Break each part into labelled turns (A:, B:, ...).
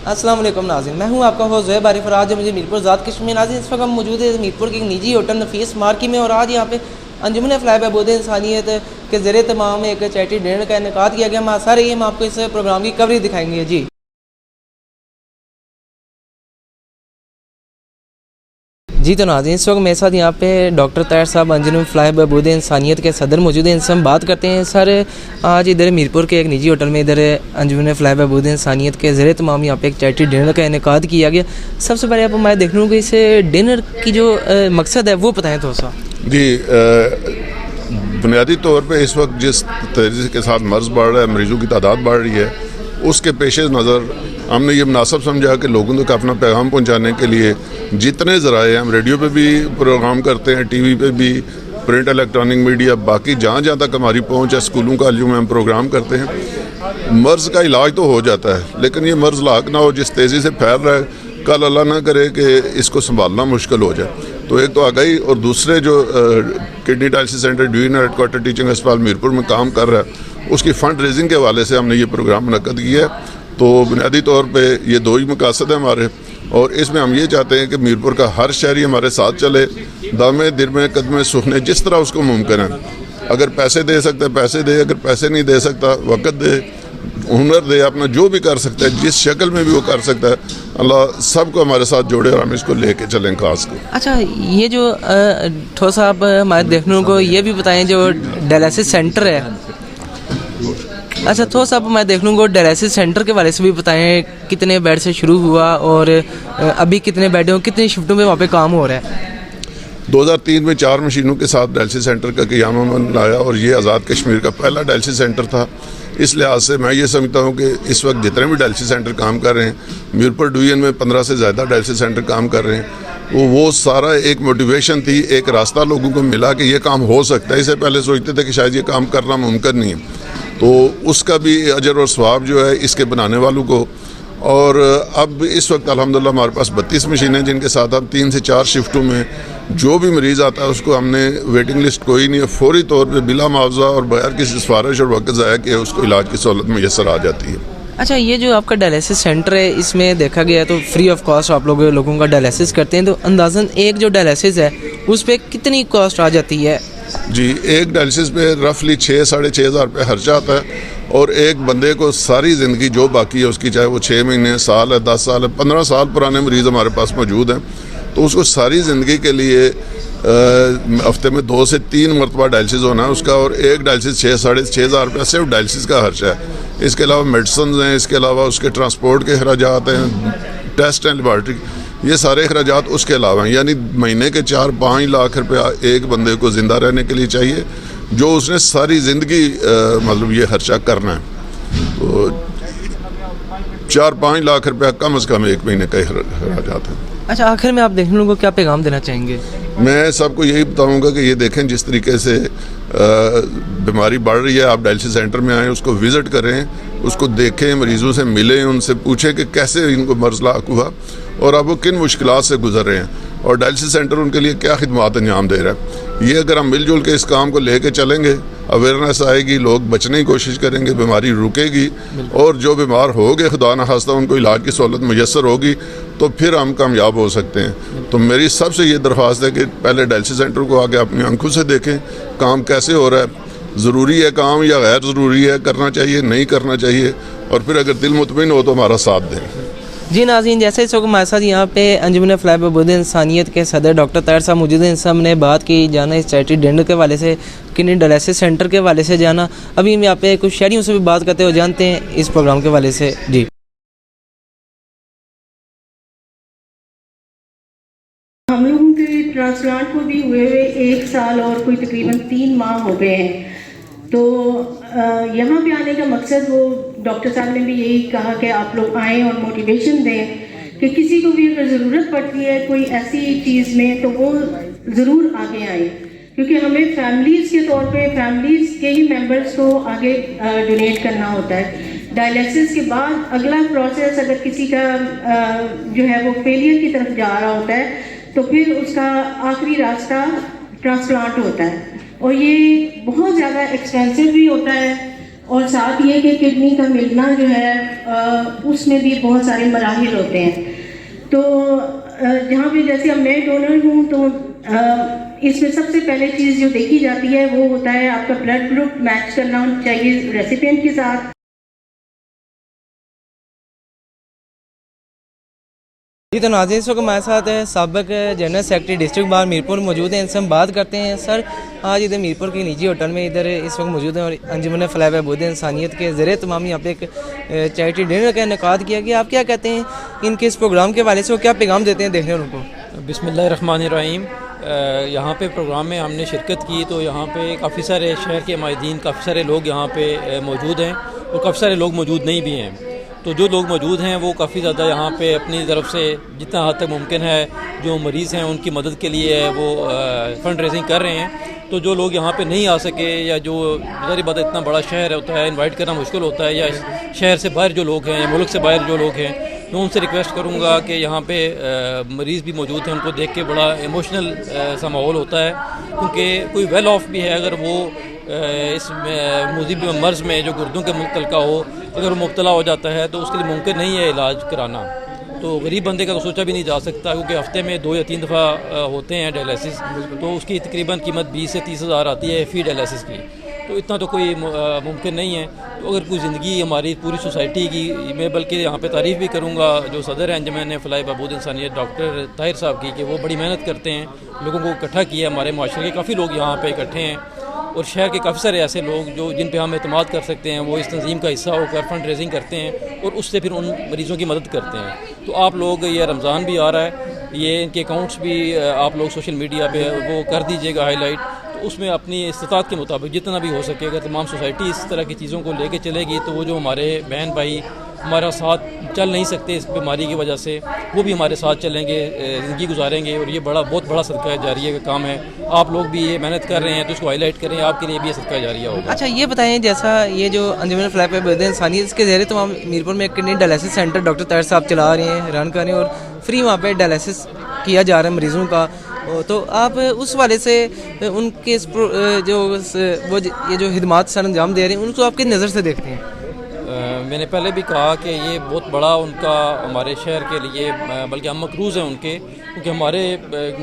A: السلام علیکم ناظرین، میں ہوں آپ کا ہوسٹ زہیر عارف اور آج مجھے میرپور ذات کشمیر ناظرین اس وقت ہم موجود ہے میرپور کے ایک نجی ہوٹل نفیس مارکی میں، اور آج یہاں پہ انجمن فلاح بہبود انسانیت کے زیر تمام ایک چیریٹی ڈنر کا انعقاد کیا گیا۔ ہم آسا رہی ہم آپ کو اس پروگرام کی کوریج دکھائیں گے۔ جی تو ناظرین، اس وقت میرے ساتھ یہاں پہ ڈاکٹر طاہر صاحب انجمن فلاح بہبود انسانیت کے صدر موجود ہیں، ان سے ہم بات کرتے ہیں۔ سر، آج ادھر میرپور کے ایک نجی ہوٹل میں ادھر انجمن فلاح بہبود انسانیت کے زیر تمام یہاں پہ ایک چیریٹی ڈنر کا انعقاد کیا گیا۔ سب سے پہلے آپ ہمارے دیکھنے کو اس ڈنر کی جو مقصد ہے وہ بتائیں تو سا۔
B: جی، بنیادی طور پہ اس وقت جس تیزی کے ساتھ مرض بڑھ رہا ہے، مریضوں کی تعداد بڑھ رہی ہے، اس کے پیش نظر ہم نے یہ مناسب سمجھا کہ لوگوں تک اپنا پیغام پہنچانے کے لیے جتنے ذرائع ہم ریڈیو پہ بھی پروگرام کرتے ہیں، ٹی وی پہ بھی، پرنٹ الیکٹرانک میڈیا، باقی جہاں جہاں تک ہماری پہنچ ہے، اسکولوں کالجوں میں ہم پروگرام کرتے ہیں۔ مرض کا علاج تو ہو جاتا ہے، لیکن یہ مرض لاحق نہ ہو جس تیزی سے پھیل رہا ہے، کل اللہ نہ کرے کہ اس کو سنبھالنا مشکل ہو جائے۔ تو ایک تو آگاہی، اور دوسرے جو kidney dialysis centre division head quarter teaching ہسپتال میرپور میں کام کر رہا ہے، اس کی فنڈ ریزنگ کے حوالے سے ہم نے یہ پروگرام منعقد کیا ہے۔ تو بنیادی طور پہ یہ دو ہی مقاصد ہیں ہمارے، اور اس میں ہم یہ چاہتے ہیں کہ میرپور کا ہر شہری ہمارے ساتھ چلے، دامے درمے قدمے سکھنے جس طرح اس کو ممکن ہے۔ اگر پیسے دے سکتا ہے پیسے دے، اگر پیسے نہیں دے سکتا وقت دے، ہنر دے، اپنا جو بھی کر سکتا ہے، جس شکل میں بھی وہ کر سکتا ہے، اللہ سب کو ہمارے ساتھ جوڑے اور ہم اس کو لے کے چلیں خاص کر۔
A: اچھا، یہ جو ٹھوس صاحب ہمارے دیکھنے کو یہ بھی بتائیں جو ڈائلسس سینٹر ہے، اچھا ٹھوس صاحب ہمارے دیکھنے کو ڈائلسس سینٹر کے بارے سے بھی بتائیں، کتنے بیڈ سے شروع ہوا اور ابھی کتنے بیڈ ہیں، کتنی شفٹوں میں وہاں پہ کام ہو رہا ہے؟
B: 2003 میں 4 مشینوں کے ساتھ ڈائلسس سینٹر کا قیام عمل لایا، اور یہ آزاد کشمیر کا پہلا ڈائلسس سینٹر تھا۔ اس لحاظ سے میں یہ سمجھتا ہوں کہ اس وقت جتنے بھی ڈائلسس سینٹر کام کر رہے ہیں، میرپور ڈویژن میں 15 سے زیادہ ڈائلسس سینٹر کام کر رہے ہیں، وہ سارا ایک موٹیویشن تھی، ایک راستہ لوگوں کو ملا کہ یہ کام ہو سکتا ہے۔ اس سے پہلے سوچتے تھے کہ شاید یہ کام کرنا ممکن نہیں ہے، تو اس کا بھی اجر اور ثواب جو ہے اس کے بنانے والوں کو۔ اور اب اس وقت الحمدللہ ہمارے پاس 32 مشینیں، جن کے ساتھ اب 3 سے 4 شفٹوں میں جو بھی مریض آتا ہے اس کو ہم نے ویٹنگ لسٹ کوئی نہیں ہے، فوری طور پہ بلا معاوضہ اور بغیر کسی سفارش اور وقت ضائع کیے اس کو علاج کی سہولت میسر آ جاتی ہے۔
A: اچھا، یہ جو آپ کا ڈائلسس سینٹر ہے اس میں دیکھا گیا ہے تو فری آف کاسٹ آپ لوگوں کا ڈائلسس کرتے ہیں، تو اندازاً ایک جو ڈائلسس ہے اس پہ کتنی کاسٹ آ جاتی ہے؟
B: جی، ایک ڈائلسس پہ رفلی 6-6.5 ہزار روپے خرچہ آتا ہے، اور ایک بندے کو ساری زندگی جو باقی ہے اس کی، چاہے وہ 6 مہینے، سال ہے، 10 سال ہے، 15 سال پرانے مریض ہمارے پاس موجود ہیں، تو اس کو ساری زندگی کے لیے ہفتے میں 2 سے 3 مرتبہ ڈائلسس ہونا ہے اس کا، اور ایک ڈائلسس 6-6.5 ہزار روپیہ صرف ڈائلسس کا خرچہ ہے۔ اس کے علاوہ میڈیسنز ہیں، اس کے علاوہ اس کے ٹرانسپورٹ کے اخراجات ہیں، ٹیسٹ ہیں، لیبارٹری، یہ سارے اخراجات اس کے علاوہ ہیں۔ یعنی مہینے کے 4-5 لاکھ روپیہ ایک بندے کو زندہ رہنے کے لیے چاہیے، جو اس نے ساری زندگی مطلب یہ خرچہ کرنا ہے، تو 4-5 لاکھ روپیہ کم از کم ایک مہینے کا اخراجات ہیں۔
A: اچھا، آخر میں آپ دیکھنے کو کیا پیغام دینا چاہیں گے؟
B: میں سب کو یہی بتاؤں گا کہ یہ دیکھیں جس طریقے سے بیماری بڑھ رہی ہے، آپ ڈائلسس سینٹر میں آئیں، اس کو وزٹ کریں، اس کو دیکھیں، مریضوں سے ملیں، ان سے پوچھیں کہ کیسے ان کو مرض لاحق ہوا اور اب وہ کن مشکلات سے گزر رہے ہیں، اور ڈائلسس سینٹر ان کے لیے کیا خدمات انجام دے رہا ہے۔ یہ اگر ہم مل جل کے اس کام کو لے کے چلیں گے، اویئرنیس آئے گی، لوگ بچنے کی کوشش کریں گے، بیماری رکے گی، اور جو بیمار ہو گئے خدا نخواستہ ان کو علاج کی سہولت میسر ہوگی، تو پھر ہم کامیاب ہو سکتے ہیں۔ تو میری سب سے یہ درخواست ہے کہ پہلے ڈائلسس سینٹر کو آگے اپنی آنکھوں سے دیکھیں، کام کیسے ہو رہا ہے، ضروری ہے کام یا غیر ضروری ہے، کرنا چاہیے نہیں کرنا چاہیے، اور پھر اگر دل مطمئن ہو تو ہمارا ساتھ دیں۔
A: جی ناظرین، جیسے اس وقت ہمارے ساتھ یہاں پہ انجمن فلاح بہبود انسانیت کے صدر ڈاکٹر طاہر صاحب موجود ہیں، ان سے ہم نے بات کی جانا اس چیریٹی ڈنر کے حوالے سے، کڈنی ڈائلسس سینٹر کے حوالے سے جانا، ابھی ہم یہاں پہ کچھ شہریوں سے بھی بات کرتے ہوئے جانتے ہیں اس پروگرام کے حوالے سے۔ جی،
C: ہم لوگوں کے ٹرانسپلانٹ کو بھی ہوئے 1 سال اور کوئی تقریباً 3 ماہ ہو گئے ہیں، تو یہاں پہ آنے کا مقصد، وہ ڈاکٹر صاحب نے بھی یہی کہا کہ آپ لوگ آئیں اور موٹیویشن دیں کہ کسی کو بھی اگر ضرورت پڑتی ہے کوئی ایسی چیز میں تو وہ ضرور آگے آئیں، کیونکہ ہمیں فیملیز کے طور پہ فیملیز کے ہی ممبرز کو آگے ڈونیٹ کرنا ہوتا ہے۔ ڈائلسس کے بعد اگلا پروسیس اگر کسی کا جو ہے وہ فیلئر کی طرف جا رہا ہوتا ہے تو پھر اس کا آخری راستہ ٹرانسپلانٹ ہوتا ہے، اور یہ بہت زیادہ ایکسپینسو بھی ہوتا ہے، اور ساتھ یہ کہ کڈنی کا ملنا جو ہے اس میں بھی بہت سارے مراحل ہوتے ہیں. تو جہاں پہ جیسے اب میں ڈونر ہوں تو اس میں سب سے پہلے چیز جو دیکھی جاتی ہے وہ ہوتا ہے آپ کا بلڈ گروپ میچ کرنا چاہیے ریسیپینٹ کے ساتھ.
A: جی تو ناظرین اس وقت ہمارے ساتھ سابق general secretary district bar Mirpur موجود ہیں. ان سے ہم بات کرتے ہیں. سر آج ادھر میرپور کے نجی ہوٹل میں ادھر اس وقت موجود ہیں اور انجمن فلاح بہبود انسانیت کے زیر تمام یہاں پہ ایک چیریٹی ڈنر کا انعقاد کیا گیا. آپ کیا کہتے ہیں ان کے اس پروگرام کے حوالے سے وہ کیا پیغام دیتے ہیں دیکھنے والوں کو؟
D: بسم اللہ الرحمن الرحیم. یہاں پہ پروگرام میں ہم نے شرکت کی تو یہاں پہ کافی سارے شہر کے مائدین کافی سارے لوگ یہاں پہ موجود ہیں اور کافی سارے لوگ موجود نہیں بھی ہیں. تو جو لوگ موجود ہیں وہ کافی زیادہ یہاں پہ اپنی طرف سے جتنا حد تک ممکن ہے جو مریض ہیں ان کی مدد کے لیے وہ فنڈ ریزنگ کر رہے ہیں. تو جو لوگ یہاں پہ نہیں آ سکے یا جو ظاہری بات اتنا بڑا شہر ہوتا ہے انوائٹ کرنا مشکل ہوتا ہے یا شہر سے باہر جو لوگ ہیں یا ملک سے باہر جو لوگ ہیں میں ان سے ریکویسٹ کروں گا کہ یہاں پہ مریض بھی موجود ہیں. ان کو دیکھ کے بڑا ایموشنل سا ماحول ہوتا ہے کیونکہ کوئی ویل آف بھی ہے اگر وہ اس مذہبی مرض میں جو گردوں کے متعلقہ ہو اگر وہ مبتلا ہو جاتا ہے تو اس کے لیے ممکن نہیں ہے علاج کرانا. تو غریب بندے کا تو سوچا بھی نہیں جا سکتا کیونکہ ہفتے میں 2 یا 3 دفعہ ہوتے ہیں ڈائلیسس. تو اس کی تقریباً قیمت 20 سے 30 ہزار آتی ہے فی ڈائلیسس کی. تو اتنا تو کوئی ممکن نہیں ہے. تو اگر کوئی زندگی ہماری پوری سوسائٹی کی میں بلکہ یہاں پہ تعریف بھی کروں گا جو صدر ہیں انجمن فلاح بہبود انسانیت ڈاکٹر طاہر صاحب کی کہ وہ بڑی محنت کرتے ہیں. لوگوں کو اکٹھا کیا ہمارے معاشرے کے کافی لوگ یہاں پہ اکٹھے ہیں اور شہر کے کافی سارے ایسے لوگ جو جن پہ ہم اعتماد کر سکتے ہیں وہ اس تنظیم کا حصہ ہو کر فنڈ ریزنگ کرتے ہیں اور اس سے پھر ان مریضوں کی مدد کرتے ہیں. تو آپ لوگ یہ رمضان بھی آ رہا ہے یہ ان کے اکاؤنٹس بھی آپ لوگ سوشل میڈیا پہ وہ کر دیجیے گا ہائی لائٹ. تو اس میں اپنی استطاعت کے مطابق جتنا بھی ہو سکے اگر تمام سوسائٹی اس طرح کی چیزوں کو لے کے چلے گی تو وہ جو ہمارے بہن بھائی ہمارا ساتھ چل نہیں سکتے اس بیماری کی وجہ سے وہ بھی ہمارے ساتھ چلیں گے زندگی گزاریں گے. اور یہ بہت بڑا صدقہ جاریہ کا کام ہے. آپ لوگ بھی یہ محنت کر رہے ہیں تو اس کو ہائی لائٹ کریں. آپ کے لیے بھی یہ صدقہ جاریہ ہوگا.
A: اچھا یہ بتائیں جیسا یہ جو انجمن فلاح بہبود انسانیت اس کے زیر تمام میرپور میں ایک kidney dialysis centre doctor Tahir صاحب چلا رہے ہیں رن کر رہے ہیں اور فری وہاں پہ ڈائلیسس کیا جا رہا ہے مریضوں کا. تو آپ اس والے سے ان کے جو وہ یہ جو خدمات سر انجام دے رہے ہیں ان کو آپ کس نظر سے دیکھتے ہیں؟
D: میں نے پہلے بھی کہا کہ یہ بہت بڑا ان کا ہمارے شہر کے لیے بلکہ ہم مقروض ہیں ان کے کیونکہ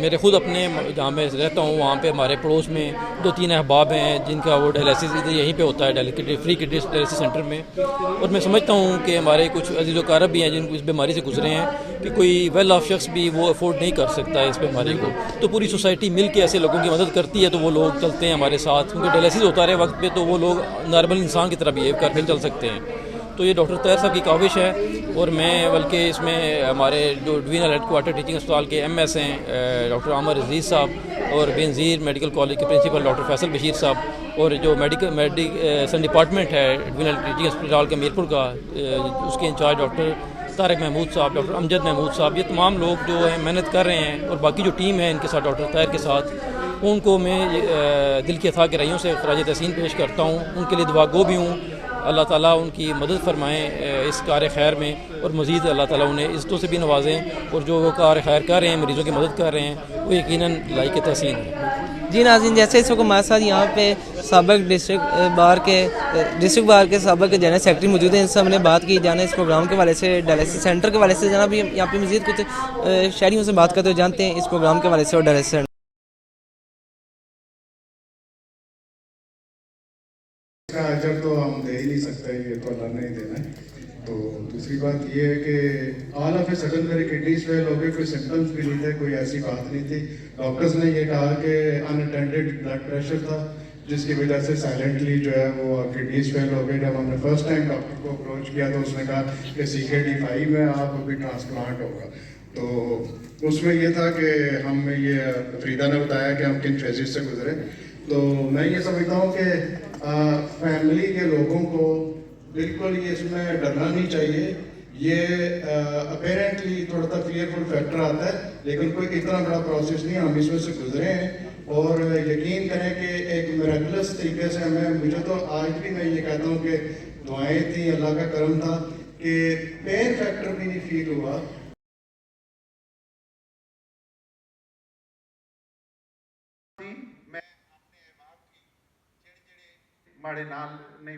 D: میرے خود اپنے جہاں میں رہتا ہوں وہاں پہ ہمارے پڑوس میں 2-3 احباب ہیں جن کا وہ ڈائلیسس یہیں پہ ہوتا ہے فری کڈنی ڈائلیسس سینٹر میں. اور میں سمجھتا ہوں کہ ہمارے کچھ عزیز و اقارب بھی ہیں جن کو اس بیماری سے گزرے ہیں کہ کوئی ویل آف شخص بھی وہ افورڈ نہیں کر سکتا ہے اس بیماری کو. تو پوری سوسائٹی مل کے ایسے لوگوں کی مدد کرتی ہے تو وہ لوگ چلتے ہیں ہمارے ساتھ کیونکہ ڈائلیسس ہوتا رہے وقت پہ تو وہ لوگ نارمل انسان کی طرح بیہیو کر کے چل سکتے ہیں. تو یہ ڈاکٹر طاہر صاحب کی کاوش ہے اور میں بلکہ اس میں ہمارے جو ڈوینل ہیڈ کوارٹر ٹیچنگ اسپتال کے ایم ایس ہیں ڈاکٹر عامر عزیز صاحب اور بینظیر میڈیکل کالج کے پرنسپل ڈاکٹر فیصل بشیر صاحب اور جو میڈیسن ڈپارٹمنٹ ہے ڈوینل ٹیچنگ اسپتال کے میرپور کا اس کے انچارج ڈاکٹر طارق محمود صاحب ڈاکٹر امجد محمود صاحب یہ تمام لوگ جو ہیں محنت کر رہے ہیں. اور باقی جو ٹیم ہے ان کے ساتھ ڈاکٹر طاہر کے ساتھ ان کو میں دل کی اتھا گہرائیوں سے خراج تحسین پیش کرتا ہوں. ان کے لیے دعا گو بھی ہوں. اللہ تعالیٰ ان کی مدد فرمائیں اس کار خیر میں اور مزید اللہ تعالیٰ انہیں عزتوں سے بھی نوازیں. اور جو وہ کار خیر کر رہے ہیں مریضوں کی مدد کر رہے ہیں وہ یقیناً لائق تحسین ہے.
A: جی ناظرین جیسے اس وقت ہمارے ساتھ یہاں پہ سابق ڈسٹرکٹ بار کے سابق جنرل سیکرٹری موجود ہیں. ان سے ہم نے بات کی جانا اس پروگرام کے حوالے سے ڈائلیسس سینٹر کے حوالے سے جناب یہاں پہ مزید کچھ شہریوں سے بات کرتے ہوئے جانتے ہیں اس پروگرام کے حوالے سے اور ڈائلیسس سینٹر
E: کا اجر تو ہم دے ہی نہیں سکتے یہ تو اللہ نے ہی دینا ہے. تو دوسری بات یہ ہے کہ آل آف اے سڈن میرے کڈنیز فیل ہو گئے. کوئی سمٹمس بھی نہیں تھے کوئی ایسی بات نہیں تھی. ڈاکٹرز نے یہ کہا کہ ان اٹینڈڈ بلڈ پریشر تھا جس کی وجہ سے سائلنٹلی جو ہے وہ کڈنیز فیل ہو گئی. جب ہم نے فرسٹ ٹائم ڈاکٹر کو اپروچ کیا تو اس نے کہا کہ CKD5 میں آپ ابھی ٹرانسپلانٹ ہوگا. تو اس میں یہ تھا کہ ہم یہ فریدہ نے بتایا کہ ہم کن فیزز سے گزرے. تو میں یہ سمجھتا ہوں کہ فیملی کے لوگوں کو بالکل یہ اس میں ڈرنا نہیں چاہیے. یہ اپیرنٹلی تھوڑا سا فیئرفل فیکٹر آتا ہے لیکن کوئی اتنا بڑا پروسیس نہیں. ہم اس میں سے گزرے ہیں اور یقین کریں کہ ایک میراکلس طریقے سے مجھے تو آج بھی میں یہ کہتا ہوں کہ دعائیں تھیں اللہ کا کرم تھا کہ پین فیکٹر بھی نہیں فیل ہوا.
F: میں اپنے احباب کی جڑے ماڑے نال نہیں